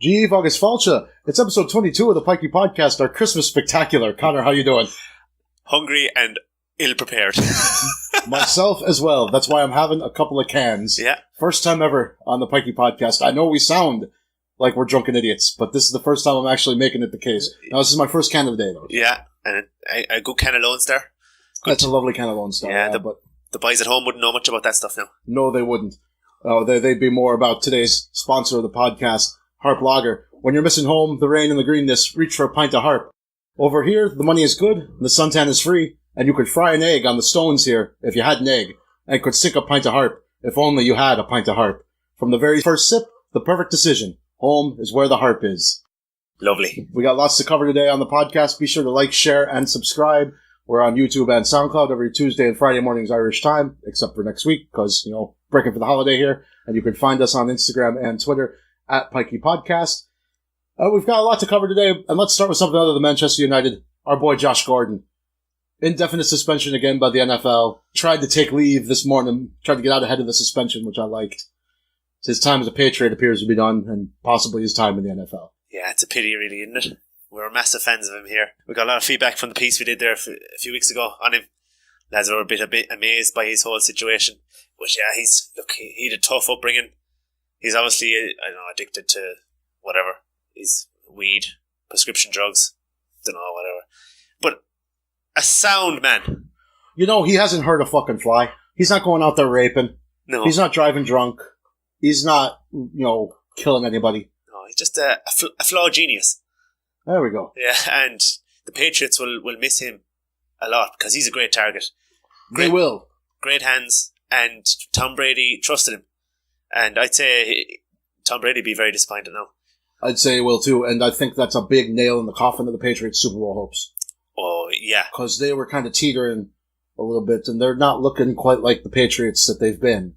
Gee, August Falcha. It's episode 22 of the Pikey Podcast, our Christmas spectacular. Connor, how you doing? Hungry and ill-prepared. Myself as well. That's why I'm having a couple of cans. Yeah. First time ever on the Pikey Podcast. I know we sound like we're drunken idiots, but this is the first time I'm actually making it the case. Now, this is my first can of the day, though. Yeah, and a good can of Lone Star. Good. That's a lovely can of Lone Star. Yeah, but the boys at home wouldn't know much about that stuff now. No, they wouldn't. They'd be more about today's sponsor of the podcast, Harp Lager. When you're missing home, the rain and the greenness, reach for a pint of Harp. Over here, the money is good, the suntan is free, and you could fry an egg on the stones here if you had an egg, and could sink a pint of Harp if only you had a pint of Harp. From the very first sip, the perfect decision. Home is where the Harp is. Lovely. We got lots to cover today on the podcast. Be sure to like, share, and subscribe. We're on YouTube and SoundCloud every Tuesday and Friday mornings Irish time, except for next week, because, breaking for the holiday here. And you can find us on Instagram and Twitter at Pikey Podcast. We've got a lot to cover today, and let's start with something other than Manchester United. Our boy Josh Gordon. Indefinite suspension again by the NFL. Tried to take leave this morning, tried to get out ahead of the suspension, which I liked. His time as a Patriot appears to be done, and possibly his time in the NFL. Yeah, it's a pity really, isn't it? We're massive fans of him here. We got a lot of feedback from the piece we did there a few weeks ago on him. Lads were a bit amazed by his whole situation. But yeah, he had a tough upbringing. He's obviously, addicted to whatever. He's weed, prescription drugs, whatever. But a sound man. He hasn't hurt a fucking fly. He's not going out there raping. No. He's not driving drunk. He's not, killing anybody. No, he's just a flawed genius. There we go. Yeah, and the Patriots will miss him a lot because he's a great target. They will. Great hands, and Tom Brady trusted him. And I'd say Tom Brady would be very disappointed now. I'd say he will too, and I think that's a big nail in the coffin of the Patriots' Super Bowl hopes. Oh, yeah. Because they were kind of teetering a little bit, and they're not looking quite like the Patriots that they've been.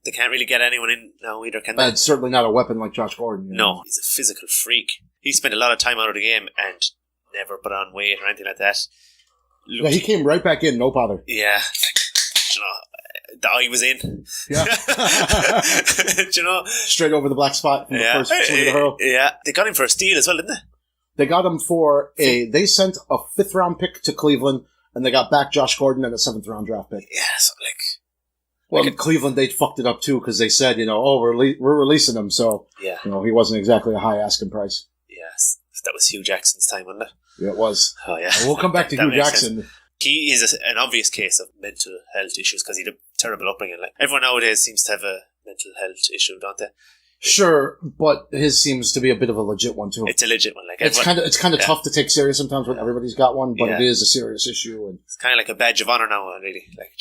They can't really get anyone in now either, can they? And certainly not a weapon like Josh Gordon. No, he's a physical freak. He spent a lot of time out of the game and never put on weight or anything like that. Yeah, he came right back in, no bother. Yeah. The eye was in. Yeah. Straight over the black spot from the first swing of the hurl. Yeah. They got him for a steal as well, didn't they? They got him for they sent a 5th round pick to Cleveland, and they got back Josh Gordon and a 7th round draft pick. Yeah, so in Cleveland, they fucked it up too, because they said, we're releasing him, so, yeah. He wasn't exactly a high asking price. Yes. That was Hugh Jackson's time, wasn't it? Yeah, it was. Oh, yeah. And we'll come back to Hugh Jackson. Sense. He is an obvious case of mental health issues because he had a terrible upbringing. Like everyone nowadays seems to have a mental health issue, don't they? Sure, but his seems to be a bit of a legit one too. It's a legit one. Like it's kind of tough to take serious sometimes when everybody's got one, but it is a serious issue. And it's kind of like a badge of honor now, really. Like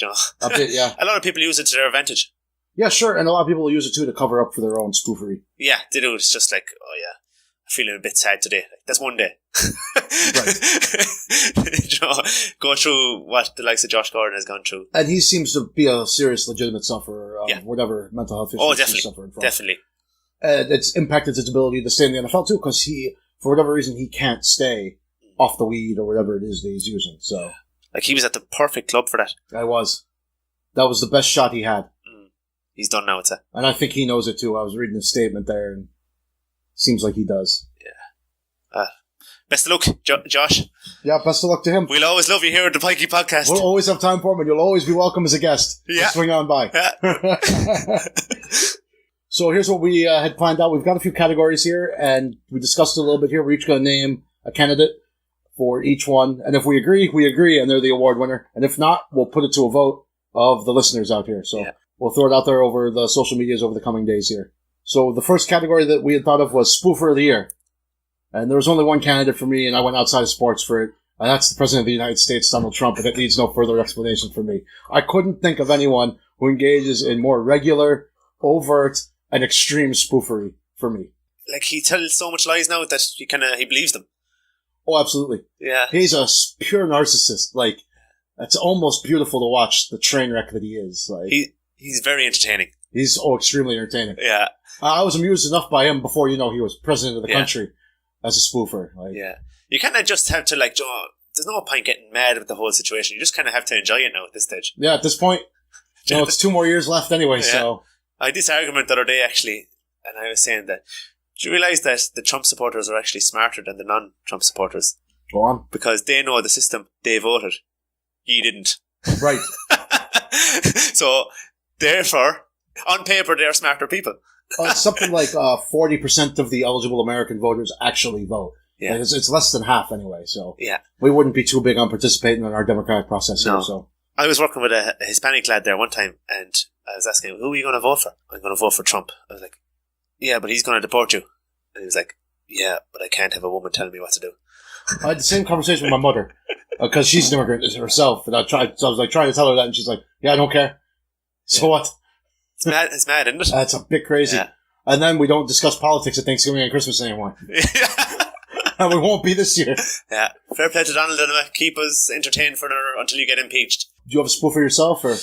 a bit, yeah. A lot of people use it to their advantage. Yeah, sure, and a lot of people use it too to cover up for their own spoofery. Yeah, they do. It's just like, oh yeah, I'm feeling a bit sad today. Like, that's one day. Right. Go through what the likes of Josh Gordon has gone through. And he seems to be a serious, legitimate sufferer of whatever mental health issues he's suffering from. Definitely. It's impacted his ability to stay in the NFL too, because for whatever reason, he can't stay off the weed or whatever it is that he's using. So, like, he was at the perfect club for that. That was the best shot he had. He's done now, it's a. And I think he knows it too. I was reading his statement there, and seems like he does. Yeah. Best of luck, Josh. Yeah, best of luck to him. We'll always love you here at the Pikey Podcast. We'll always have time for him, and you'll always be welcome as a guest. Yeah. Swing on by. Yeah. So here's what we had planned out. We've got a few categories here, and we discussed it a little bit here. We're each going to name a candidate for each one. And if we agree, and they're the award winner. And if not, we'll put it to a vote of the listeners out here. So we'll throw it out there over the social medias over the coming days here. So the first category that we had thought of was Spoofer of the Year. And there was only one candidate for me, and I went outside of sports for it. And that's the President of the United States, Donald Trump, and it needs no further explanation from me. I couldn't think of anyone who engages in more regular, overt, and extreme spoofery for me. Like, he tells so much lies now that he believes them. Oh, absolutely. Yeah. He's a pure narcissist. Like, it's almost beautiful to watch the train wreck that he is. Like, he's very entertaining. He's extremely entertaining. Yeah. I was amused enough by him before, he was president of the country as a spoofer. Like, yeah. You kind of just have to, there's no point getting mad with the whole situation. You just kind of have to enjoy it now at this stage. Yeah, at this point, it's 2 more years left anyway, so. I had this argument the other day, actually, and I was saying that Do you realise that the Trump supporters are actually smarter than the non-Trump supporters? Go on. Because they know the system. They voted. You didn't. Right. So, therefore, on paper, they're smarter people. Something like 40% of the eligible American voters actually vote. Yeah. Like it's less than half anyway, so yeah. We wouldn't be too big on participating in our democratic process here. So I was working with a Hispanic lad there one time, and I was asking him, who are you going to vote for? I'm going to vote for Trump. I was like, yeah, but he's going to deport you. And he was like, yeah, but I can't have a woman telling me what to do. I had the same conversation with my mother, because she's an immigrant herself, and so I was like trying to tell her that, and she's like, yeah, I don't care. So what? It's mad, isn't it? That's a bit crazy. Yeah. And then we don't discuss politics at Thanksgiving and Christmas anymore. And we won't be this year. Yeah. Fair play to Donald anyway. Keep us entertained until you get impeached. Do you have a spoof for yourself? Or?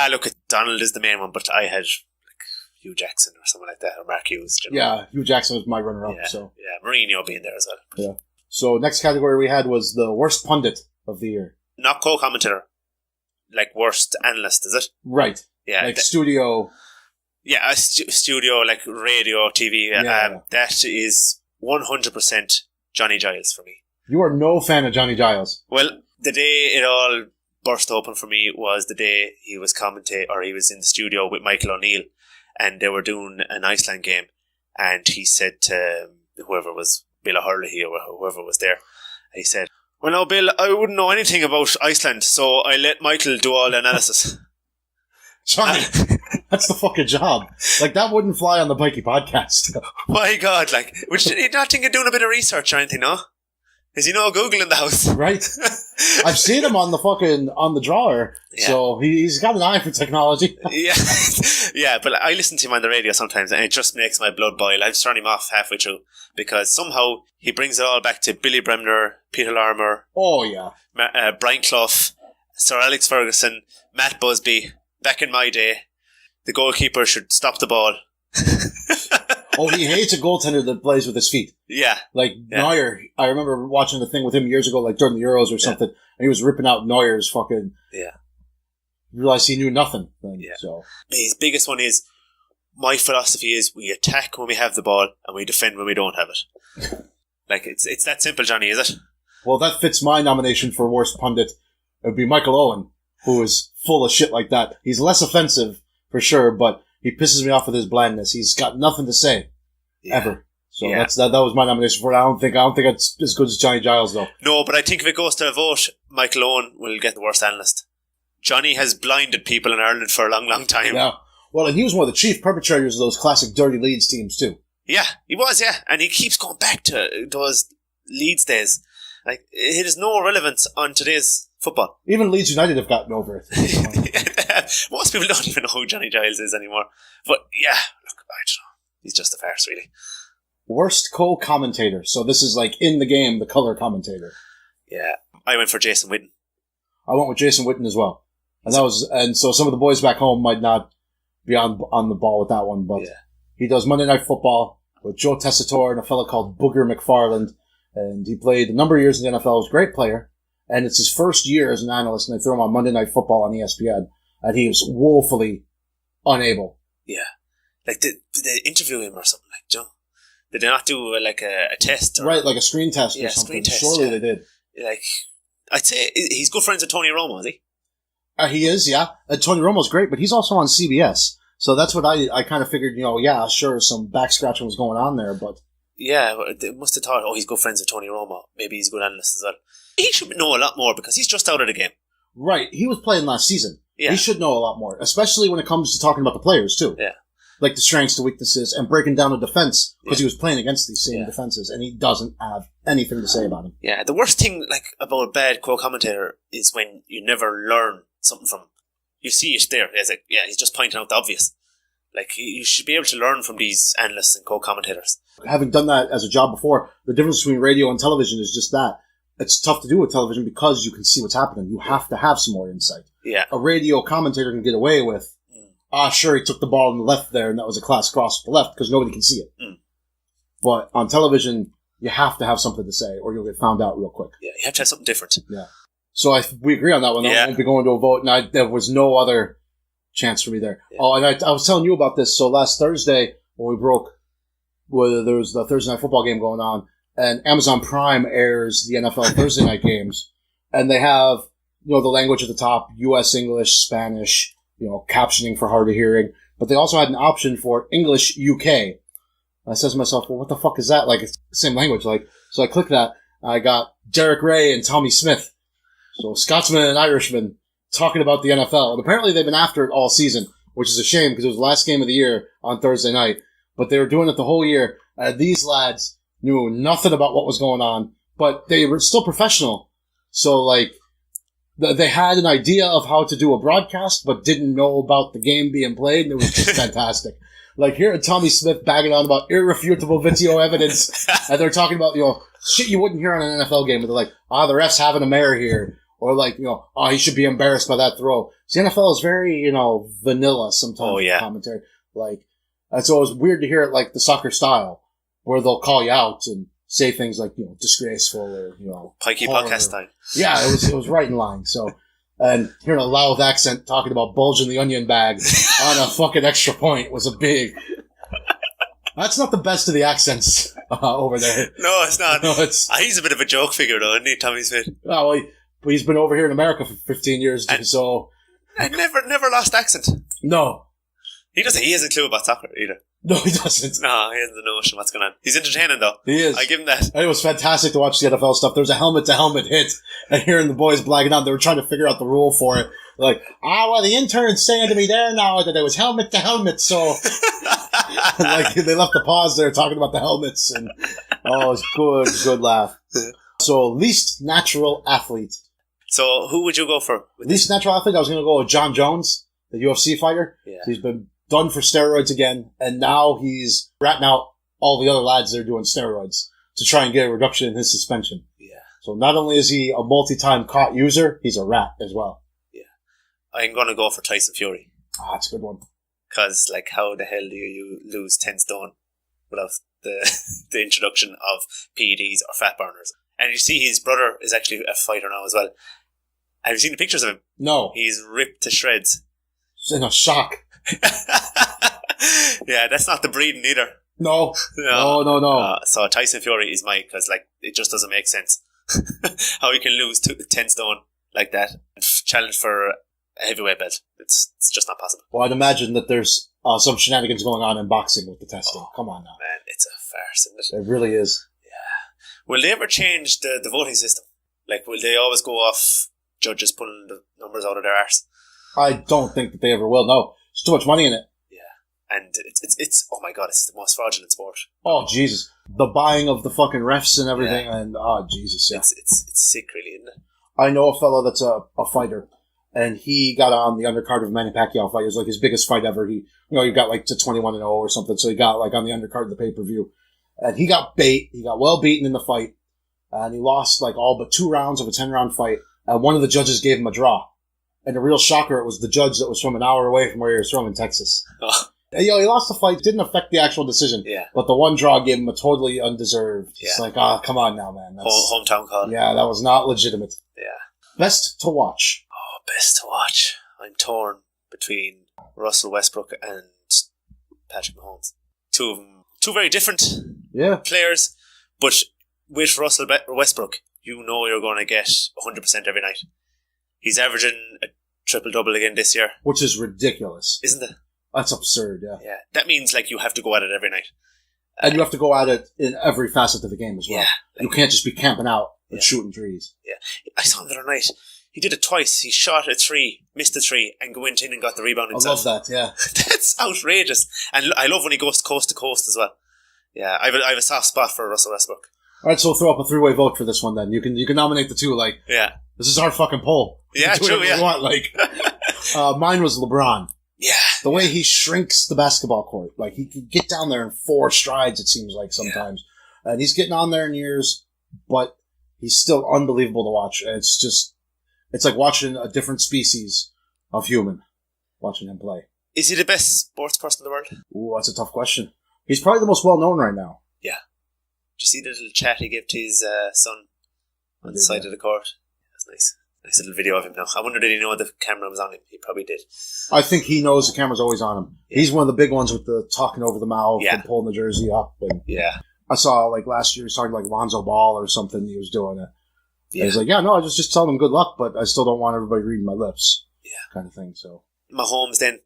Look, Donald is the main one, but I had like Hugh Jackson or something like that, or Mark Hughes. Yeah, Hugh Jackson was my runner-up. Yeah, so. Yeah, Mourinho being there as well. Yeah. So next category we had was the worst pundit of the year. Not co-commentator. Like worst analyst, is it? Right. Yeah. Like studio... Yeah, a studio, like radio, TV. Yeah. That is 100% Johnny Giles for me. You are no fan of Johnny Giles. Well, the day it all burst open for me was the day he was he was in the studio with Michael O'Neill, and they were doing an Iceland game, and he said to whoever was Bill O'Hurley or whoever was there, he said, well, no, Bill, I wouldn't know anything about Iceland, so I let Michael do all the analysis. Johnny, that's the fucking job. Like, that wouldn't fly on the Pikey Podcast. My God, like, would you not think of doing a bit of research or anything, no? Is Google in the house? Right. I've seen him on the drawer, yeah. So he's got an eye for technology. Yeah. Yeah, but I listen to him on the radio sometimes, and it just makes my blood boil. I just turn him off halfway through, because somehow he brings it all back to Billy Bremner, Peter Larmour. Oh, yeah. Brian Clough, Sir Alex Ferguson, Matt Busby. Back in my day, the goalkeeper should stop the ball. Oh, he hates a goaltender that plays with his feet. Yeah. Like Neuer, I remember watching the thing with him years ago, like during the Euros or something, and he was ripping out Neuer's fucking... Yeah. Realized he knew nothing. Yeah. So. His biggest one is, my philosophy is we attack when we have the ball and we defend when we don't have it. Like, it's that simple, Johnny, is it? Well, that fits my nomination for worst pundit. It would be Michael Owen, who is full of shit like that. He's less offensive, for sure, but he pisses me off with his blandness. He's got nothing to say, ever. So that was my nomination for it. I don't think it's as good as Johnny Giles, though. No, but I think if it goes to a vote, Michael Owen will get the worst analyst. Johnny has blinded people in Ireland for a long, long time. Yeah. Well, and he was one of the chief perpetrators of those classic dirty Leeds teams, too. Yeah, he was, yeah. And he keeps going back to those Leeds days. Like, it has no relevance on today's football. Even Leeds United have gotten over it. Most people don't even know who Johnny Giles is anymore. But yeah, look, I don't know. He's just a farce, really. Worst co-commentator. So this is like in the game, the colour commentator. Yeah. I went for Jason Witten. I went with Jason Witten as well. And so some of the boys back home might not be on the ball with that one, but he does Monday Night Football with Joe Tessitore and a fellow called Booger McFarland. And he played a number of years in the NFL. He was a great player. And it's his first year as an analyst, and they threw him on Monday Night Football on ESPN. And he was woefully unable. Yeah. Like, did they interview him or something? Like, Joe? Did they not do a test? Right, like a screen test or something. Surely they did. Like, I'd say he's good friends with Tony Romo, is he? He is, yeah. Tony Romo's great, but he's also on CBS. So that's what I kind of figured, sure, some back scratching was going on there, but... Yeah, they must have thought, he's good friends with Tony Romo. Maybe he's a good analyst as well. He should know a lot more because he's just out of the game. Right. He was playing last season. Yeah. He should know a lot more, especially when it comes to talking about the players, too. Yeah. Like the strengths, the weaknesses, and breaking down a defense because he was playing against these same defenses, and he doesn't have anything to say about him. Yeah, the worst thing about a bad co-commentator is when you never learn something from him. You see it there. He's just pointing out the obvious. Like, you should be able to learn from these analysts and co-commentators. Having done that as a job before, the difference between radio and television is just that. It's tough to do with television because you can see what's happening. You have to have some more insight. Yeah. A radio commentator can get away with, sure, he took the ball on the left there, and that was a class cross to the left, because nobody can see it. But on television, you have to have something to say, or you'll get found out real quick. Yeah, you have to have something different. Yeah. So we agree on that one. I won't be going to a vote, and there was no other chance for me there. Yeah. Oh, and I was telling you about this. So last Thursday, when we broke where there was the Thursday night football game going on, and Amazon Prime airs the NFL Thursday night games, and they have, the language at the top, U.S. English, Spanish, captioning for hard of hearing, but they also had an option for English UK. I said to myself, well, what the fuck is that? Like, it's the same language. So I clicked that. I got Derek Ray and Tommy Smith. So Scotsman and Irishman talking about the NFL. And apparently they've been after it all season, which is a shame because it was the last game of the year on Thursday night. But they were doing it the whole year. These lads knew nothing about what was going on, but they were still professional. So, they had an idea of how to do a broadcast, but didn't know about the game being played, and it was just fantastic. Here, Tommy Smith bagging on about irrefutable video evidence, and they're talking about, shit you wouldn't hear on an NFL game, but they're like, the ref's having a mare here, or he should be embarrassed by that throw. So the NFL is very, vanilla sometimes in commentary. And so it was weird to hear it like the soccer style, where they'll call you out and say things like, disgraceful or, Pikey Podcast time. Yeah, it was right in line. So, and hearing a Louth accent talking about bulging the onion bag on a fucking extra point was a big... That's not the best of the accents over there. No, it's not. No, he's a bit of a joke figure, though, isn't he, Tommy Smith? Well, he's been over here in America for 15 years, so... And never lost accent. No. He hasn't a clue about soccer, either. No, he doesn't. No, he hasn't a notion what's going on. He's entertaining, though. He is. I give him that. It was fantastic to watch the NFL stuff. There was a helmet-to-helmet hit, and hearing the boys blagging on, they were trying to figure out the rule for it. The intern's saying to me there now that it was helmet-to-helmet, so... they left the pause there talking about the helmets, and it was good laugh. So, least natural athlete. So, who would you go for? Least natural athlete, I was going to go with John Jones, the UFC fighter. Yeah. He's been done for steroids again, and now he's ratting out all the other lads that are doing steroids to try and get a reduction in his suspension. Yeah. So not only is he a multi-time caught user, he's a rat as well. Yeah. I'm going to go for Tyson Fury. That's a good one. Because, how the hell do you lose 10 stone without the introduction of PEDs or fat burners? And you see his brother is actually a fighter now as well. Have you seen the pictures of him? No. He's ripped to shreds. It's in a shock. Yeah, that's not the breeding either. No. So Tyson Fury is mine because it just doesn't make sense how you can lose 10 stone like that and challenge for a heavyweight belt. It's just not possible. Well, I'd imagine that there's some shenanigans going on in boxing with the testing. Come on now. Man, it's a farce, isn't it? It really is. Yeah. Will they ever change the voting system? Will they always go off judges pulling the numbers out of their arse? I don't think that they ever will. No. There's too much money in it. Yeah. And it's oh my god, it's the most fraudulent sport. Oh, Jesus. The buying of the fucking refs and everything, and oh, Jesus, yeah. It's sick, really, isn't it? I know a fellow that's a fighter, and he got on the undercard of a Manny Pacquiao fight. It was his biggest fight ever. He got to 21-0 or something, so he got on the undercard of the pay-per-view. And he got bait. He got well beaten in the fight, and he lost all but 2 rounds of a 10-round fight, and one of the judges gave him a draw. And the real shocker, it was the judge that was from an hour away from where he was from in Texas. Oh. And, he lost the fight. Didn't affect the actual decision. Yeah. But the one draw gave him a totally undeserved. Yeah. It's come on now, man. Hometown call. Yeah, that was not legitimate. Yeah. Best to watch. Oh, best to watch. I'm torn between Russell Westbrook and Patrick Mahomes. Two of them. Two very different players. But with Russell Westbrook, you're going to get 100% every night. He's averaging a triple-double again this year. Which is ridiculous. Isn't it? That's absurd, yeah. Yeah. That means, you have to go at it every night. And you have to go at it in every facet of the game as well. Yeah. You can't just be camping out and shooting threes. Yeah. I saw him the other night. He did it twice. He shot a 3, missed a 3, and went in and got the rebound himself. I love that, yeah. That's outrageous. And I love when he goes coast to coast as well. Yeah, I have a soft spot for Russell Westbrook. All right, so we'll throw up a 3-way vote for this one then. You can nominate the two, Yeah. This is our fucking poll. Yeah, true, yeah. You want, mine was LeBron. Yeah. The way he shrinks the basketball court. He can get down there in 4 strides, it seems like sometimes. Yeah. And he's getting on there in years, but he's still unbelievable to watch. And it's like watching a different species of human, watching him play. Is he the best sports person in the world? Ooh, that's a tough question. He's probably the most well-known right now. Yeah. Did you see the little chat he gave to his son on the side of the court? That's nice. Nice little video of him now. I wonder did he know the camera was on him? He probably did. I think he knows the camera's always on him. Yeah. He's one of the big ones with the talking over the mouth and pulling the jersey up. And I saw like last year he was talking like Lonzo Ball or something. He was doing it. Yeah. He's like, I was just telling him good luck, but I still don't want everybody reading my lips. Yeah, kind of thing. So Mahomes then.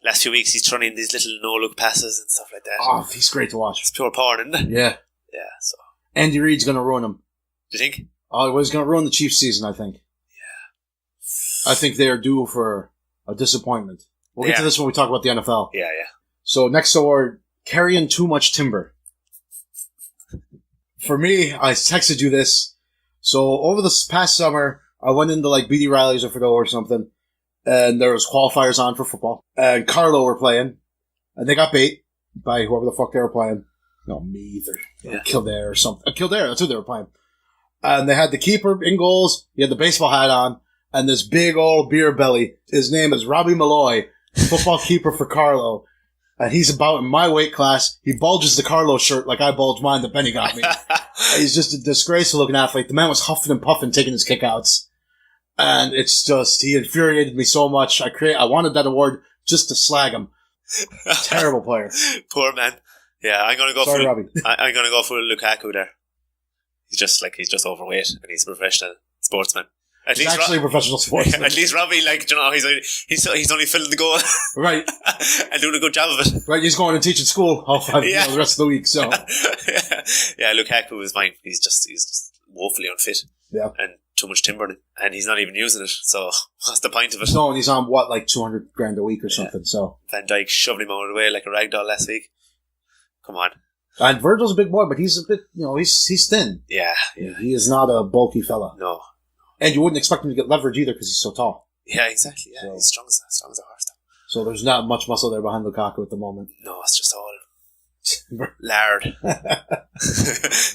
Last few weeks he's turning these little no-look passes and stuff like that. Oh, he's great to watch. It's pure power, isn't it? Yeah. Yeah. So Andy Reid's going to ruin him. Do you think? Oh, he's going to ruin the Chiefs season, I think. I think they are due for a disappointment. We'll get to this when we talk about the NFL. Yeah. So next award, carrying too much timber. For me, I texted you this. So over this past summer, I went into like BD Riley's or something, and there was qualifiers on for football. And Carlo were playing, and they got bait by whoever the fuck they were playing. No, Meath or Kildare or something. Kildare, that's who they were playing. And they had the keeper in goals. He had the baseball hat on. And this big old beer belly, his name is Robbie Malloy, football keeper for Carlo. And he's about in my weight class. He bulges the Carlo shirt like I bulge mine that Benny got me. He's just a disgraceful looking athlete. The man was huffing and puffing, taking his kickouts. And it's just, he infuriated me so much. I wanted that award just to slag him. Terrible player. Poor man. Yeah, I'm going to go Robbie. I'm going to go for Lukaku there. He's just overweight and he's a professional sportsman. He's actually a professional sportsman. At least Robbie, he's only filling the goal. Right. And doing a good job of it. Right, he's going to teach at school the rest of the week, so. Yeah, Lukaku is fine. He's just woefully unfit. Yeah. And too much timber, and he's not even using it, so what's the point of it? No, and he's on, like $200,000 a week or something, so. Van Dijk shoved him out of the way like a ragdoll last week. Come on. And Virgil's a big boy, but he's a bit, he's thin. Yeah. He is not a bulky fella. No. And you wouldn't expect him to get leverage either because he's so tall. Yeah, exactly. Yeah, so, he's strong as a horse. So there's not much muscle there behind Lukaku at the moment. No, it's just all lard.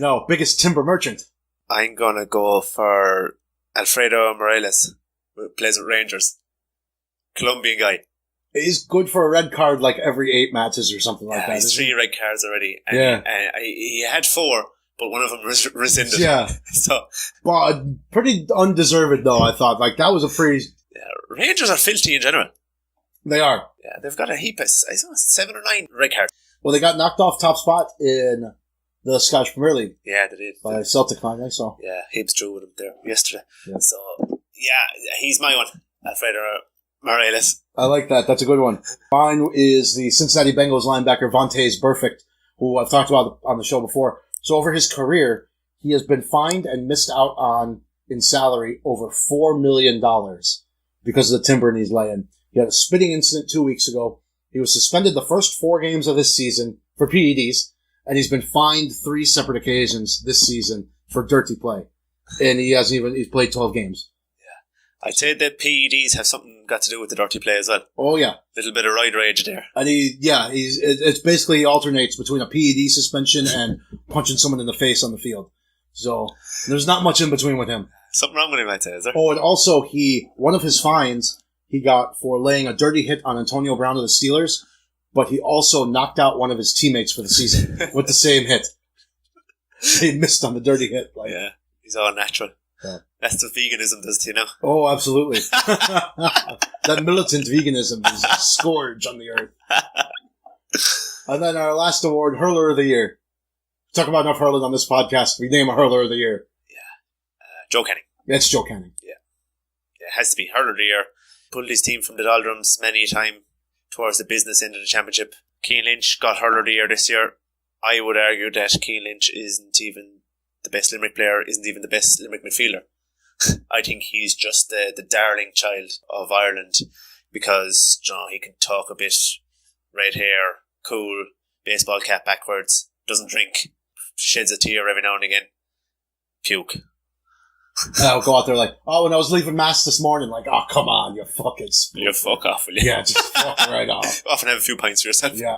No, biggest timber merchant. I'm going to go for Alfredo Morales, who plays with Rangers. Colombian guy. He's good for a red card like every 8 matches or something like that. He's 3 red cards already. And he had 4. But one of them rescinded. Yeah. So, but pretty undeserved, though, I thought. Like, that was a pretty... Yeah, Rangers are filthy in general. They are. Yeah, they've got a heap of... I saw 7 or 9 red cards. Well, they got knocked off top spot in the Scottish Premier League. Yeah, they did. By Celtic finally, so... Yeah, Hibs drew with him there yesterday. Yeah. So, yeah, he's my one. Alfredo Morales. I like that. That's a good one. Mine is the Cincinnati Bengals linebacker, Vontaze Burfict, who I've talked about on the show before. So over his career, he has been fined and missed out on in salary over $4 million because of the timber he's laying. He had a spitting incident 2 weeks ago. He was suspended the first 4 games of this season for PEDs, and he's been fined 3 separate occasions this season for dirty play. And he's played 12 games. I'd say that PEDs have something got to do with the dirty play as well. Oh, yeah. Little bit of ride rage there. And it's basically alternates between a PED suspension and punching someone in the face on the field. So, there's not much in between with him. Something wrong with him, I'd say, is there? Oh, and also one of his fines he got for laying a dirty hit on Antonio Brown of the Steelers, but he also knocked out one of his teammates for the season with the same hit. He missed on the dirty hit. Yeah, he's all natural. Yeah. That's what veganism does to you now. Oh, absolutely. That militant veganism is a scourge on the earth. And then our last award, Hurler of the Year. Talk about enough hurling on this podcast. We name a Hurler of the Year. Yeah. Joe Canning. It's Joe Canning. Yeah. It has to be Hurler of the Year. Pulled his team from the doldrums many a time towards the business end of the championship. Keane Lynch got Hurler of the Year this year. I would argue that Keane Lynch isn't even the best Limerick player, isn't even the best Limerick midfielder. I think he's just the darling child of Ireland because he can talk a bit, red hair, cool, baseball cap backwards, doesn't drink, sheds a tear every now and again, puke. I'll go out there like, when I was leaving mass this morning, like, oh, come on, you fucking... You fuck off, will you? Yeah, just fuck right off. Often have a few pints for yourself. Yeah.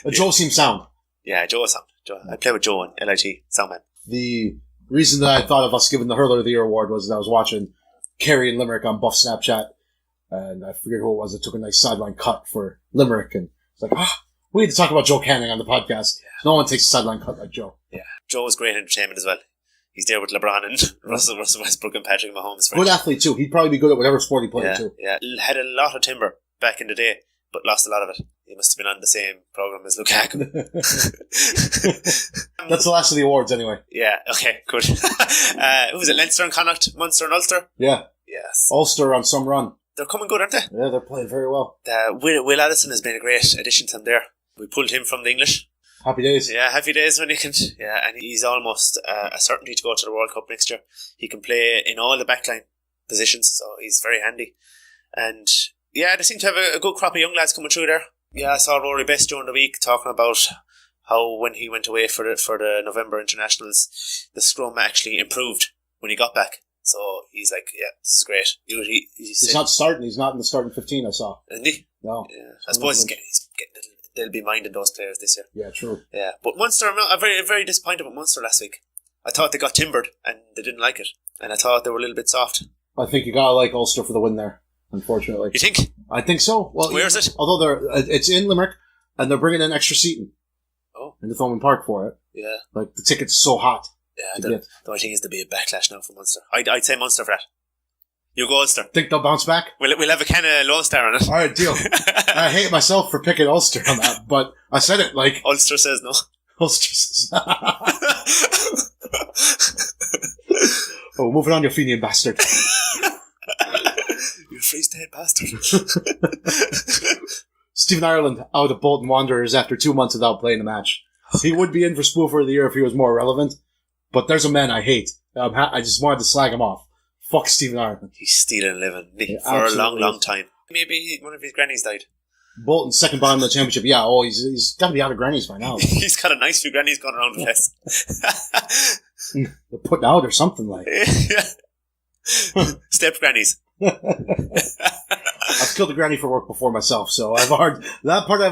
But Joe seems sound. Yeah, Joe is sound. I play with Joe and LIT, sound man. The reason that I thought of us giving the Hurler of the Year award was that I was watching Kerry and Limerick on Buff Snapchat, and I forget who it was that took a nice sideline cut for Limerick, and it's like, we need to talk about Joe Canning on the podcast. Yeah. No one takes a sideline cut like Joe. Yeah, Joe was great entertainment as well. he's there with LeBron and Russell Westbrook and Patrick Mahomes. Good athlete too. He'd probably be good at whatever sport he played too. Yeah, had a lot of timber back in the day, but lost a lot of it. He must have been on the same program as Lukaku. That's the last of the awards anyway. Yeah, okay, good. Who was it? Leinster and Connacht, Munster and Ulster? Yeah. Yes. Ulster on some run. They're coming good, aren't they? Yeah, they're playing very well. Will Addison has been a great addition to them there. We pulled him from the English. Happy days. Yeah, happy days when he can. Yeah, and he's almost a certainty to go to the World Cup next year. He can play in all the backline positions, so he's very handy. And yeah, they seem to have a good crop of young lads coming through there. Yeah, I saw Rory Best during the week talking about how when he went away for the November internationals, the scrum actually improved when he got back. So he's like, yeah, this is great. He's not starting. He's not in the starting 15. I saw. Isn't he? No. Yeah. I suppose he's getting they'll be minding those players this year. Yeah, true. Yeah, but Munster, I'm very, very disappointed with Munster last week. I thought they got timbered and they didn't like it, and I thought they were a little bit soft. I think you gotta like Ulster for the win there. Unfortunately, you think? I think so. Well, where is it? Although it's in Limerick, and they're bringing in extra seating. Oh, in the Thomond Park for it. Yeah, like the ticket's so hot. Yeah, the only thing is to be a backlash now for Munster. I'd say Munster for that. You go Ulster. Think they'll bounce back? We'll have a kind of Lone Star on it. All right, deal. I hate myself for picking Ulster on that, but I said it like... Ulster says no. Ulster says Oh, moving on, you Fenian bastard. You Free State bastard. Stephen Ireland out of Bolton Wanderers after 2 months without playing a match. He would be in for Spoofer of the Year if he was more relevant, but there's a man I hate. I just wanted to slag him off. Fuck Stephen Ireland. He's stealing a living for a long time. Maybe one of his grannies died. Bolton, second bottom of the championship. Yeah, he's got to be out of grannies by now. He's got a nice few grannies going around the place. They're putting out or something like. Yeah. Step grannies. I've killed a granny for work before myself, so I have a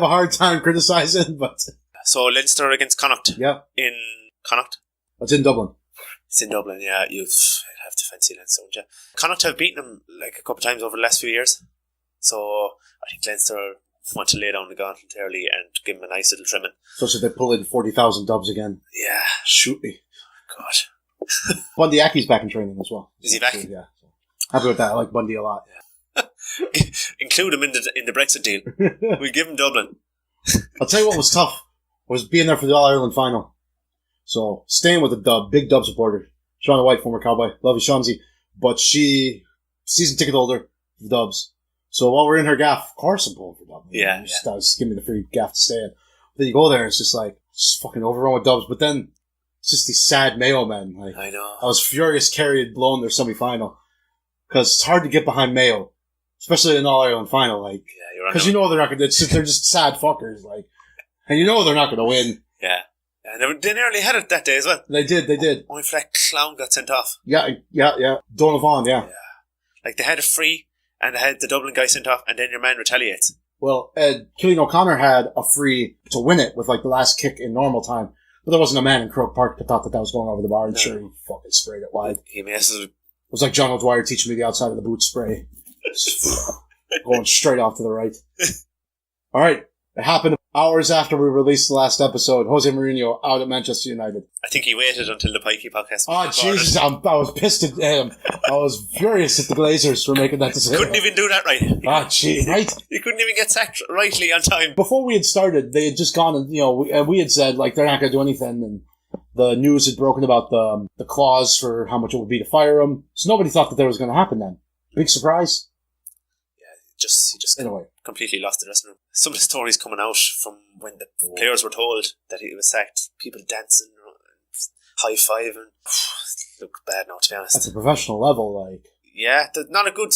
hard time criticizing. But so Leinster against Connacht. Yeah, in Connacht. It's in Dublin. It's in Dublin. Yeah, you'd have to fancy Leinster, wouldn't you? Connacht have beaten them like a couple of times over the last few years, so I think Leinster want to lay down the gauntlet early and give them a nice little trimming. So they pull in 40,000 dubs again. Yeah, shoot me. God. Bundy Aki's back in training as well. Is he back? Yeah. Happy with that. I like Bundy a lot. Yeah. Include him in the Brexit deal. We give him Dublin. I'll tell you what was tough was being there for the All-Ireland final. So staying with the big dub supporter, Shauna White, former Cowboy, love you, Shawnzy, but she season ticket holder for the Dubs. So while we're in her gaff, of course I'm pulling for Dublin. Yeah, just give me the free gaff to stay in. Then you go there, and it's just like fucking overrun with Dubs. But then it's just these sad Mayo men. Like I know. I was furious Kerry had blown their semi-final because it's hard to get behind Mayo, especially in an All-Ireland final. Like, because you know they're not going to. They're just sad fuckers. Like, and you know they're not going to win. Yeah. And they nearly had it that day as well. They did. Only for that clown got sent off. Yeah. Donovan, yeah. Like they had a free, and they had the Dublin guy sent off, and then your man retaliates. Well, Killian O'Connor had a free to win it with like the last kick in normal time, but there wasn't a man in Croke Park that thought that was going over the bar, and sure, he fucking sprayed it wide. He messes. It was like John O'Dwyer teaching me the outside of the boot spray. Going straight off to the right. All right. It happened hours after we released the last episode. Jose Mourinho out at Manchester United. I think he waited until the Pikey podcast. Oh, Jesus. I was pissed at him. I was furious at the Glazers for making that decision. Couldn't even do that right. Right? He couldn't even get sacked rightly on time. Before we had started, they had just gone and, we had said, like, they're not going to do anything. And the news had broken about the clause for how much it would be to fire him. So nobody thought that was going to happen then. Big surprise. He just anyway. Completely lost the dressing room. Some of the stories coming out from when the players were told that he was sacked, people dancing, high-fiving. Look bad now, to be honest. At a professional level, like. Yeah, not a good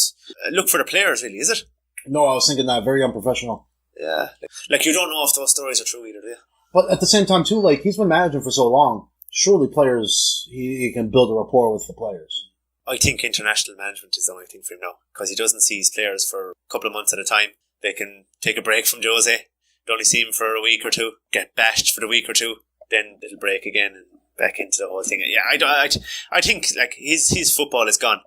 look for the players, really, is it? No, I was thinking that very unprofessional. Yeah. Like you don't know if those stories are true either, do you? But at the same time, too, like, he's been managing for so long. Surely players, he can build a rapport with the players. I think international management is the only thing for him now, because he doesn't see his players for a couple of months at a time. They can take a break from Jose. They only see him for a week or two, get bashed for the week or two, then little break again and back into the whole thing. Yeah, I think like his football is gone.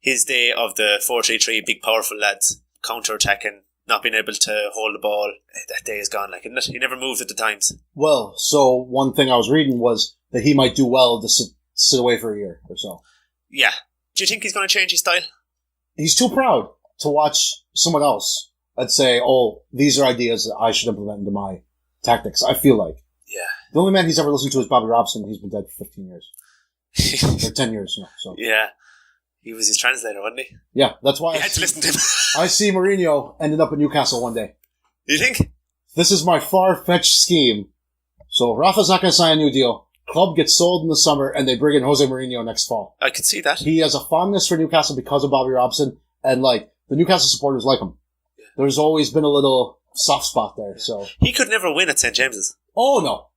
His day of the 4-3-3, big powerful lads counter-attacking, not being able to hold the ball, that day is gone. Like, isn't it? He never moved at the times. Well, so one thing I was reading was that he might do well to sit away for a year or so. Yeah. Do you think he's going to change his style? He's too proud to watch someone else and say, oh, these are ideas that I should implement into my tactics. I feel like. Yeah. The only man he's ever listened to is Bobby Robson. He's been dead for 15 years. Or 10 years, so. Yeah. He was his translator, wasn't he? Yeah, that's why you had to listen to him. I see Mourinho ended up in Newcastle one day. You think? This is my far-fetched scheme. So Rafa's not going to sign a new deal. Club gets sold in the summer, and they bring in Jose Mourinho next fall. I could see that. He has a fondness for Newcastle because of Bobby Robson, and the Newcastle supporters like him. Yeah. There's always been a little soft spot there. So he could never win at St James's. Oh no!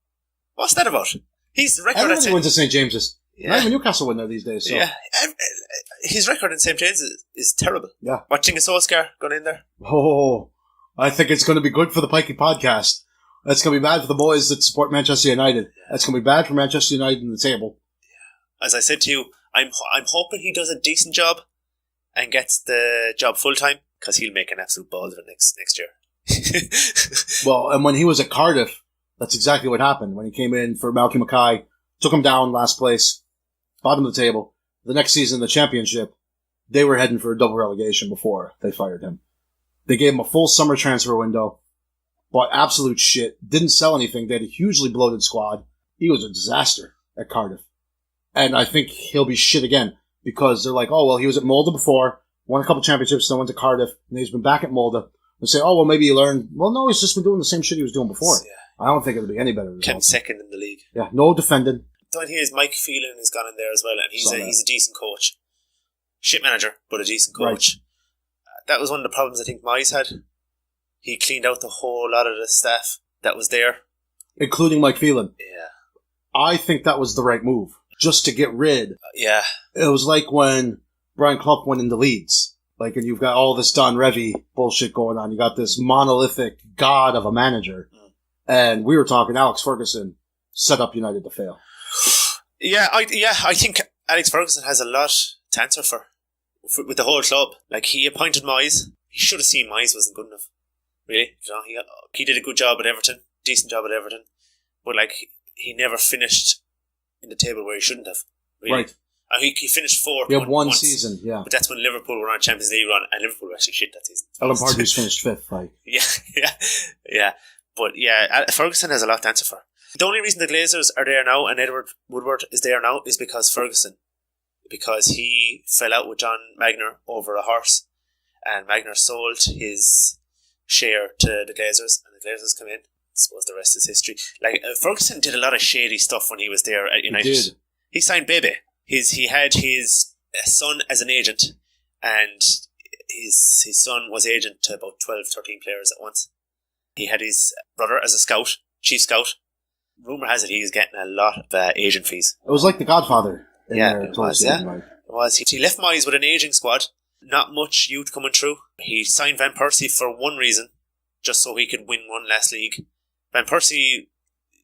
What's that about? His record Everybody wins at St James's. Yeah. Not even Newcastle win there these days. So. Yeah, his record in St James's is terrible. Yeah. Watching a Solskjaer going in there. Oh, I think it's going to be good for the Pikey Podcast. That's going to be bad for the boys that support Manchester United. Yeah. That's going to be bad for Manchester United in the table. Yeah. As I said to you, I'm hoping he does a decent job and gets the job full time because he'll make an absolute ball of it next year. Well, and when he was at Cardiff, that's exactly what happened. When he came in for Malky Mackay, took him down last place, bottom of the table. The next season, the championship, they were heading for a double relegation before they fired him. They gave him a full summer transfer window, bought absolute shit, didn't sell anything. They had a hugely bloated squad. He was a disaster at Cardiff. And I think he'll be shit again because they're like, oh, well, he was at Molde before, won a couple championships, then went to Cardiff, and he's been back at Molde. And say, oh, well, maybe he learned. Well, no, he's just been doing the same shit he was doing before. Yeah. I don't think it'll be any better. Came second in the league. Yeah, no defending. The only thing is Mike Phelan has gone in there as well, and he's a decent coach. Shit manager, but a decent coach. Right. That was one of the problems I think Moyes had. He cleaned out the whole lot of the staff that was there. Including Mike Phelan. Yeah. I think that was the right move. Just to get rid. Yeah. It was like when Brian Clough went into Leeds. And you've got all this Don Revie bullshit going on. You got this monolithic god of a manager. And we were talking Alex Ferguson set up United to fail. Yeah, I think Alex Ferguson has a lot to answer for with the whole club. He appointed Moyes. He should have seen Moyes wasn't good enough. Really, he did a good job at Everton, decent job at Everton, but he never finished in the table where he shouldn't have. Really. Right. He finished fourth. We have one season, yeah. But that's when Liverpool were on a Champions League run, and Liverpool were actually shit that season. Alan Partridge finished fifth, Yeah. But yeah, Ferguson has a lot to answer for. The only reason the Glazers are there now and Edward Woodward is there now is because Ferguson. Because he fell out with John Magner over a horse, and Magner sold his share to the Glazers, and the Glazers come in. I suppose the rest is history. Ferguson did a lot of shady stuff when he was there at United. He signed Bebe. He had his son as an agent, and his son was agent to about 12, 13 players at once. He had his brother as a scout, chief scout. Rumour has it he was getting a lot of agent fees. It was like The Godfather. It was. It was. He left Moyes with an ageing squad, not much youth coming through. He signed Van Persie for one reason, just so he could win one last league. Van Persie,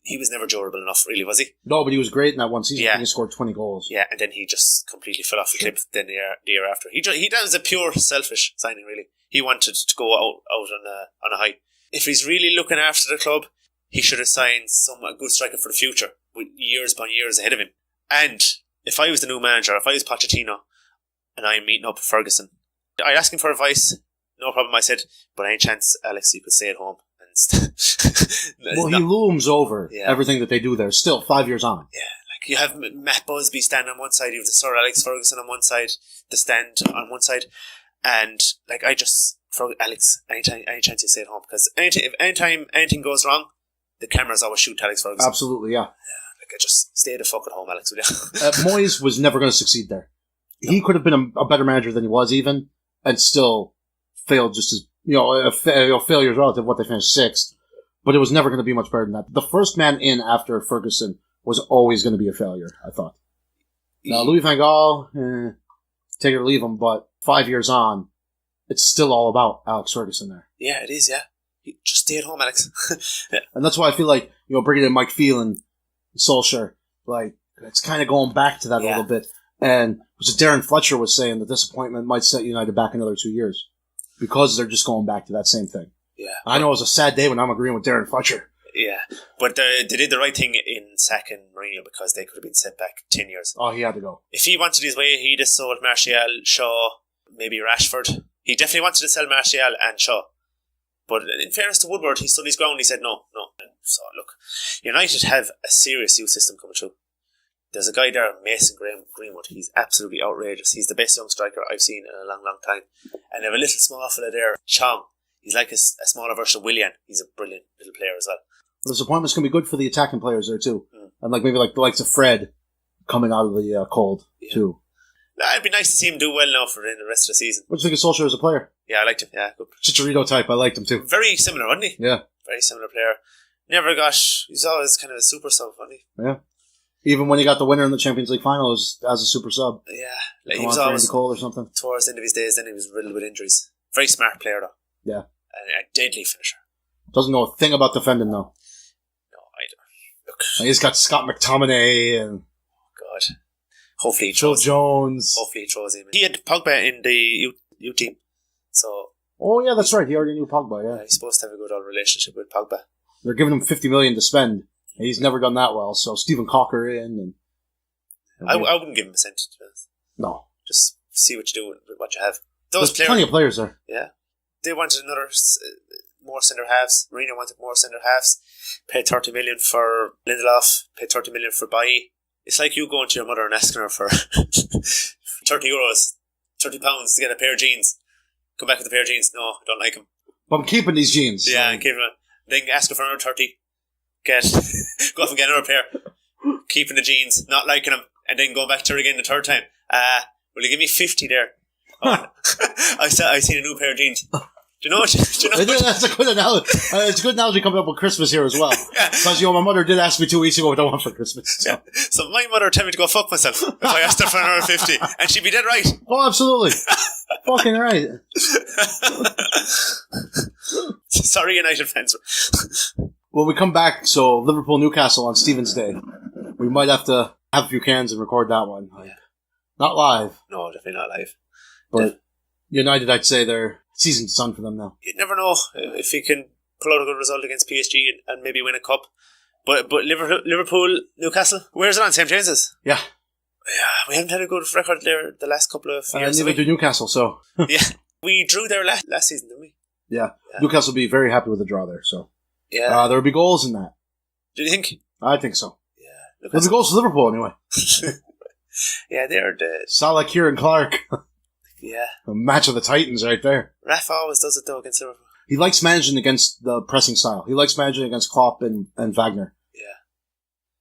he was never durable enough, really, was he? No, but he was great in that one season. Yeah. He scored 20 goals. Yeah, and then he just completely fell off the cliff then the year after. That was a pure selfish signing, really. He wanted to go out on a high. If he's really looking after the club, he should have signed a good striker for the future, with years upon years ahead of him. And if I was the new manager, if I was Pochettino, and I'm meeting up with Ferguson, I'd ask him for advice. No problem, I said, but any chance, Alex, you could stay at home. Well, he looms over everything that they do there, still 5 years on. Yeah, you have Matt Busby standing on one side, you have the Sir Alex Ferguson on one side, the stand on one side, and Alex, any chance you stay at home, because anytime anything goes wrong, the cameras always shoot Alex Ferguson. Absolutely, yeah. I just stay the fuck at home, Alex, will you? Moyes was never going to succeed there. No. He could have been a better manager than he was even, and still failed just as, failures relative to what they finished sixth, but it was never going to be much better than that. The first man in after Ferguson was always going to be a failure, I thought. Now, Louis van Gaal, take it or leave him, but 5 years on, it's still all about Alex Ferguson there. Yeah, it is, yeah. Just stay at home, Alex. Yeah. And that's why I feel like, bringing in Mike Phelan, Solskjaer, it's kind of going back to that a little bit. And Darren Fletcher was saying the disappointment might set United back another 2 years because they're just going back to that same thing. Yeah. I know it was a sad day when I'm agreeing with Darren Fletcher. Yeah, but they did the right thing in sacking Mourinho because they could have been set back 10 years. Oh, he had to go. If he wanted his way, he'd have sold Martial, Shaw, maybe Rashford. He definitely wanted to sell Martial and Shaw. But in fairness to Woodward, he stood his ground. He said no. So look, United have a serious youth system coming through. There's a guy there, Mason Greenwood. He's absolutely outrageous. He's the best young striker I've seen in a long, long time. And they have a little small fella there, Chong. He's like a smaller version of Willian. He's a brilliant little player as well. The disappointment's going to be good for the attacking players there too. And maybe the likes of Fred coming out of the cold too. It'd be nice to see him do well now for the rest of the season. What do you think of Solskjaer as a player? Yeah, I liked him. Yeah, good. Chicharito type, I liked him too. Very similar, wasn't he? Yeah. Very similar player. He's always kind of a super sub, wasn't he? Yeah. Even when he got the winner in the Champions League final as a super sub. Yeah. He was always Cole or something. Towards the end of his days, then he was riddled with injuries. Very smart player though. Yeah. And a deadly finisher. Doesn't know a thing about defending though. No, I don't. Look. He's got Scott McTominay and... God. Hopefully he Phil Jones. Hopefully he throws him. He had Pogba in the U team. So... Oh yeah, that's right. He already knew Pogba, yeah. He's supposed to have a good old relationship with Pogba. They're giving him $50 million to spend. And he's never done that well. So Stephen Cocker in and... I wouldn't give him a cent, to be honest. No. Just see what you do with what you have. There's plenty of players there. Yeah. They wanted more centre halves. Mourinho wanted more centre halves. Paid 30 million for Lindelof. Paid 30 million for Bailly. It's like you going to your mother and asking her for 30 euros, £30 to get a pair of jeans. Come back with a pair of jeans. No, I don't like them. But I'm keeping these jeans. Yeah, I'm keeping them. Then ask her for another 30. Go off and get another pair. Keeping the jeans, not liking them, and then go back to her again the third time. Will you give me 50 there? Oh, I seen a new pair of jeans. Do you know what? That's a good analogy. It's a good analogy coming up with Christmas here as well. Because my mother did ask me 2 weeks ago what I want for Christmas. So, so my mother told me to go fuck myself if I asked her for another 50, and she'd be dead right. Oh, absolutely. Fucking right. Sorry, United fans. When we come back, so Liverpool-Newcastle on Stephen's Day, we might have to have a few cans and record that one. Not live. No, definitely not live. But United, I'd say they're season's done for them now. You never know if you can pull out a good result against PSG and maybe win a cup. But Liverpool, Newcastle, where's it on? St. James's? Yeah. Yeah, we haven't had a good record there the last couple of years. Neither do Newcastle, so. Yeah. We drew there last season, didn't we? Yeah. Newcastle will be very happy with the draw there, so. Yeah. There will be goals in that. Do you think? I think so. Yeah. There'll be goals for Liverpool anyway. Yeah, they're the... Salah, Kieran Clark. Yeah. A match of the Titans right there. Rafa always does it though against Liverpool. He likes managing against the pressing style. He likes managing against Klopp and Wagner. Yeah.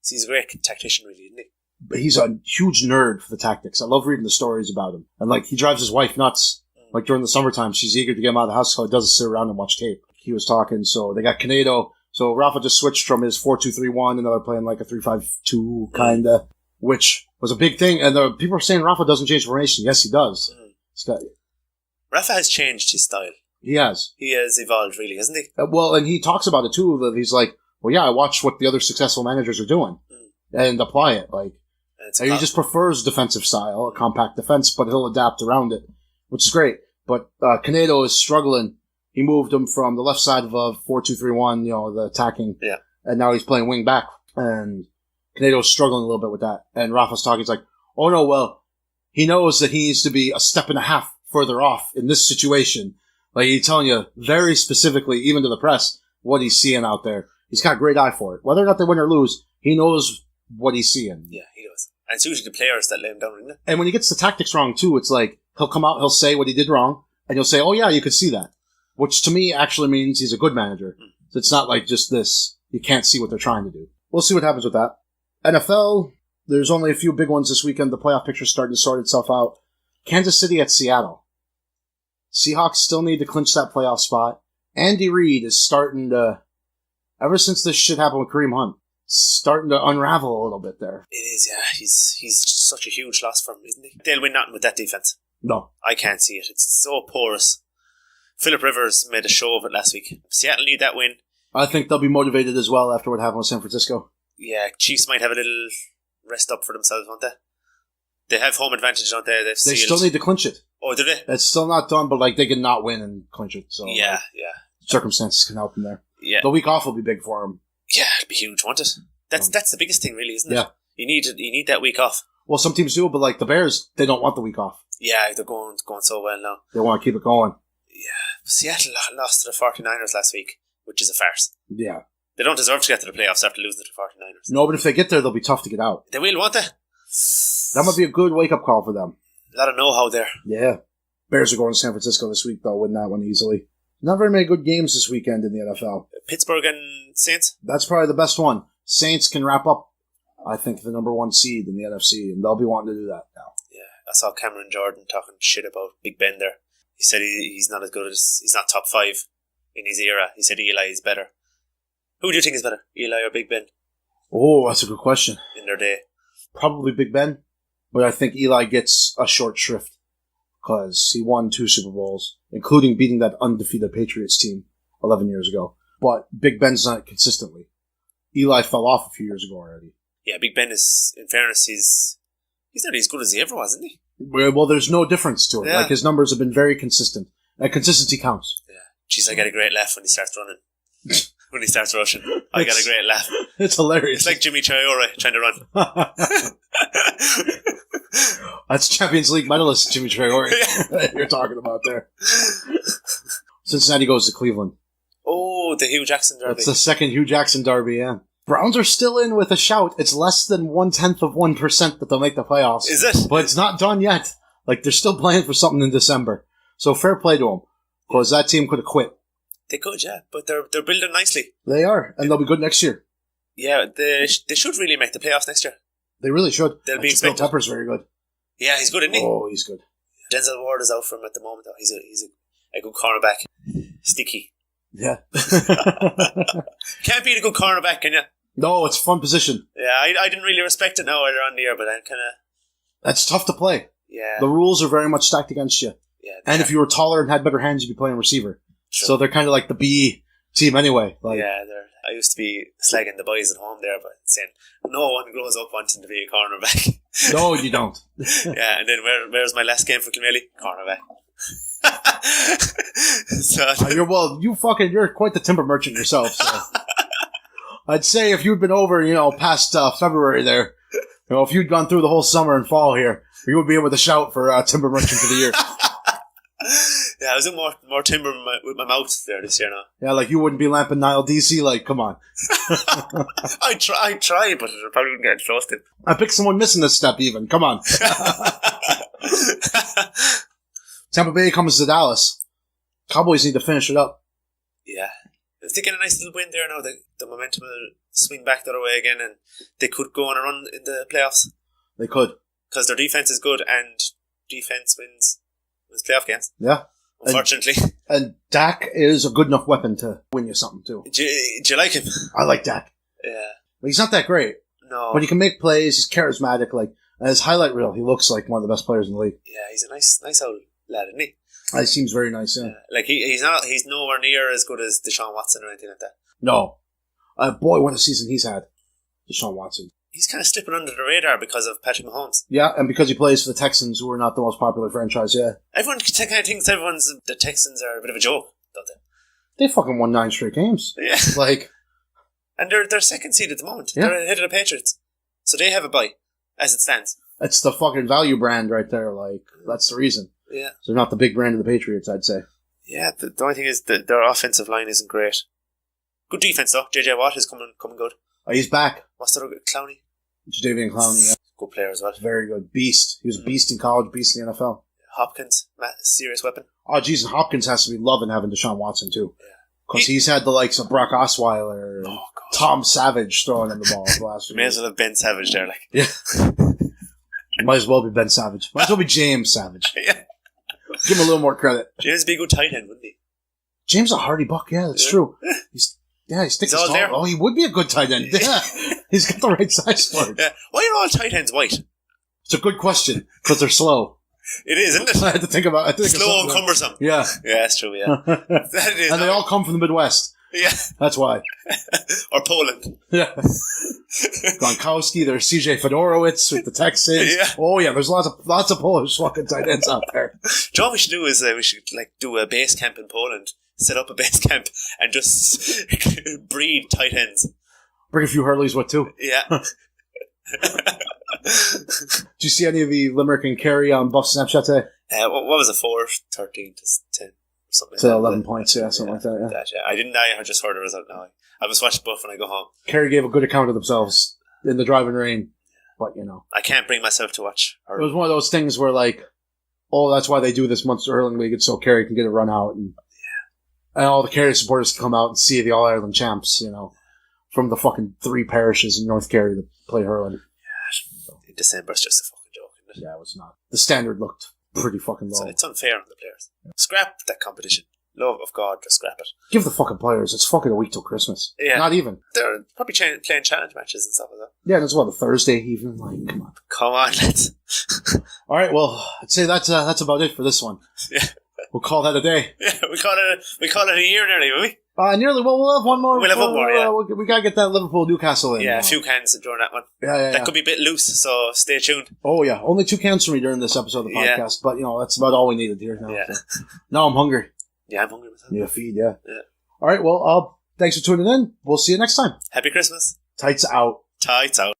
So he's a great tactician, really, isn't he? But he's a huge nerd for the tactics. I love reading the stories about him. And he drives his wife nuts. Like during the summertime, she's eager to get him out of the house, so he doesn't sit around and watch tape. He was talking, so they got Canedo. So Rafa just switched from his 4-2-3-1, and now they're playing like a 3-5-2 kinda, which was a big thing. And people are saying Rafa doesn't change formation. Yes, he does. Rafa has changed his style. He has. He has evolved, really, hasn't he? Well, and he talks about it too. That he's like, well, yeah, I watch what the other successful managers are doing and apply it. And he just prefers defensive style, a compact defense, but he'll adapt around it, which is great. But Canedo is struggling. He moved him from the left side of a 4-2-3-1, the attacking, and now he's playing wing back. And Canedo's struggling a little bit with that. And Rafa's talking. He's like, oh no, well, he knows that he needs to be a step and a half further off in this situation. Like, he's telling you very specifically, even to the press, what he's seeing out there. He's got a great eye for it. Whether or not they win or lose, he knows what he's seeing. Yeah, he does. And it's usually the players that lay him down, isn't it? And when he gets the tactics wrong, too, it's like, he'll come out, he'll say what he did wrong, and he'll say, oh yeah, you could see that. Which to me actually means he's a good manager. So it's not like just this, you can't see what they're trying to do. We'll see what happens with that. NFL, there's only a few big ones this weekend. The playoff picture's starting to sort itself out. Kansas City at Seattle. Seahawks still need to clinch that playoff spot. Andy Reid is starting to, ever since this shit happened with Kareem Hunt, starting to unravel a little bit there. It is, yeah. He's such a huge loss for him, isn't he? They'll win nothing with that defense. No. I can't see it. It's so porous. Phillip Rivers made a show of it last week. Seattle need that win. I think they'll be motivated as well after what happened with San Francisco. Yeah, Chiefs might have a little rest up for themselves, won't they? They have home advantage, don't they? They still need to clinch it. Oh, do they? It's still not done, but they can not win and clinch it. So yeah. Circumstances can help them there. Yeah. The week off will be big for them. Yeah, it'd be huge, won't it? That's the biggest thing, really, isn't it? Yeah. You need that week off. Well, some teams do, but like the Bears, they don't want the week off. Yeah, they're going so well now. They want to keep it going. Yeah, Seattle lost to the 49ers last week, which is a farce. Yeah. They don't deserve to get to the playoffs after losing to the 49ers. No, but if they get there, they'll be tough to get out. They will, won't they? That might be a good wake-up call for them. A lot of know-how there. Yeah. Bears are going to San Francisco this week, though, win that one easily. Not very many good games this weekend in the NFL. Pittsburgh and Saints? That's probably the best one. Saints can wrap up, I think, the number 1 seed in the NFC, and they'll be wanting to do that now. Yeah, I saw Cameron Jordan talking shit about Big Ben there. He said he's not as good as... He's not top 5 in his era. He said Eli is better. Who do you think is better, Eli or Big Ben? Oh, that's a good question. In their day. Probably Big Ben, but I think Eli gets a short shrift because he won 2 Super Bowls, including beating that undefeated Patriots team 11 years ago. But Big Ben's not consistently. Eli fell off a few years ago already. Yeah, Big Ben is, in fairness, he's not as good as he ever was, isn't he? Well, there's no difference to it. Yeah. Like, his numbers have been very consistent. And consistency counts. Yeah. Jeez, I get a great laugh when he starts running. When he starts rushing. I get a great laugh. It's hilarious. It's like Jimmy Traore trying to run. That's Champions League medalist Jimmy Traore Yeah. you're talking about there. Cincinnati goes to Cleveland. Oh, the Hugh Jackson derby. It's the second Hugh Jackson derby, yeah. Browns are still in with a shout. It's less than 0.1% that they'll make the playoffs. Is it? But it's not done yet. Like, they're still playing for something in December. So fair play to them. Because that team could have quit. They could, yeah. But they're building nicely. They are. And they'll be good next year. Yeah, they should really make the playoffs next year. They really should. They'll be Jabril expected. Peppers very good. Yeah, he's good, isn't he? Oh, he's good. Denzel Ward is out for him at the moment, though. He's a good cornerback. Sticky. Yeah. Can't beat a good cornerback, can you? No, it's a fun position. Yeah, I didn't really respect it now earlier on the year, but I'm kind of... That's tough to play. Yeah. The rules are very much stacked against you. Yeah. And if you were taller and had better hands, you'd be playing receiver. Sure. So they're kind of like the B team anyway. Like, yeah, I used to be slagging the boys at home there, but saying no one grows up wanting to be a cornerback. No, you don't. Yeah, and then where's my last game for Kilmaley? Cornerback. So, you're quite the timber merchant yourself. So. I'd say if you'd been over, past February there, if you'd gone through the whole summer and fall here, you would be able to shout for timber merchant for the year. Yeah, I was in more timber with my mouth there this year now. Yeah, like you wouldn't be lamping Nile DC. Like, come on. I try, but I probably wouldn't get trusted. I picked someone missing this step. Even come on. Tampa Bay comes to Dallas. Cowboys need to finish it up. Yeah. If they get a nice little win there now, the momentum will swing back the other way again, and they could go on a run in the playoffs. They could. Because their defense is good, and defense wins playoff games. Yeah. Unfortunately. And Dak is a good enough weapon to win you something, too. Do you like him? I like Dak. Yeah. But he's not that great. No. But he can make plays. He's charismatic. Like, and his highlight reel, he looks like one of the best players in the league. Yeah, he's a nice old lad, isn't he? He seems very nice, yeah. Like, he's nowhere near as good as Deshaun Watson or anything like that. No. Boy, what a season he's had. Deshaun Watson. He's kind of slipping under the radar because of Patrick Mahomes. Yeah, and because he plays for the Texans, who are not the most popular franchise, yeah. Everyone kind of thinks the Texans are a bit of a joke, don't they? They fucking won 9 straight games. Yeah. Like... And they're second seed at the moment. Yeah. They're ahead of the Patriots. So they have a bye, as it stands. It's the fucking value brand right there, like, that's the reason. Yeah. So they're not the big brand of the Patriots, I'd say. Yeah, the only thing is that their offensive line isn't great. Good defense, though. JJ Watt is coming good. Oh, he's back. What's the Clowney? Jadavian Clowney, yeah. Good player as well. Very good. Beast. He was a beast in college, beast in the NFL. Hopkins, serious weapon. Oh, geez, and Hopkins has to be loving having Deshaun Watson, too. Yeah. Because he's had the likes of Brock Osweiler and Tom Savage throwing him the ball the last few May years. as well have Ben Savage there, like. Yeah. Might as well be Ben Savage. Might as well be James Savage. Yeah. Give him a little more credit. James would be a good tight end, wouldn't he? James a hardy buck, yeah, that's true. He sticks his all tall. there. Oh, he would be a good tight end. Yeah. He's got the right size for it. Yeah. Why are all tight ends white? It's a good question, because they're slow. It is, isn't it? I had to think about it. Slow and cumbersome. Yeah. Yeah, that's true, yeah. That is and they all come from the Midwest. Yeah. That's why. Or Poland. Yeah. Gronkowski, there's CJ Fedorowicz with the Texans. Yeah. Oh yeah, there's lots of Polish fucking tight ends out there. Do you know what we should do is we should do a base camp in Poland, set up a base camp and just breed tight ends. Bring a few Hurleys with too. Yeah. Did you see any of the Limerick and Kerry on Buff Snapchat today? What was it, 4-13 to 10? Something So like 11 that. points, something like that, yeah. I didn't. I just heard the result now. I must watch Buff when I go home. Kerry gave a good account of themselves in the driving rain, but I can't bring myself to watch. It was one of those things where, like, oh, that's why they do this Munster Hurling League, it's so Kerry can get a run out, and all the Kerry supporters can come out and see the All-Ireland champs, from the fucking 3 parishes in North Kerry that play hurling. Yeah, in December, it's just a fucking joke, isn't it? Yeah, it was not. The standard looked pretty fucking low. So it's unfair on the players. Scrap that competition. Love of God, just scrap it. Give the fucking players, it's fucking a week till Christmas. Yeah. Not even. They're probably playing challenge matches and stuff like that. Yeah, and it's what, a Thursday evening? Like, come on. Come on, let's. Alright, well, I'd say that's about it for this one. Yeah. We'll call that a day. Yeah, we call it a year nearly, will we? Nearly. Well, we'll have one more. We'll have one more, yeah. We gotta get that Liverpool-Newcastle in. Yeah, a few cans during that one. Yeah. That could be a bit loose, so stay tuned. Oh, yeah. Only 2 cans for me during this episode of the podcast, but, that's about all we needed here now. Yeah. So. Now I'm hungry. Yeah, I'm hungry myself. Need a feed, yeah. Yeah. All right, well, thanks for tuning in. We'll see you next time. Happy Christmas. Tights out. Tights out.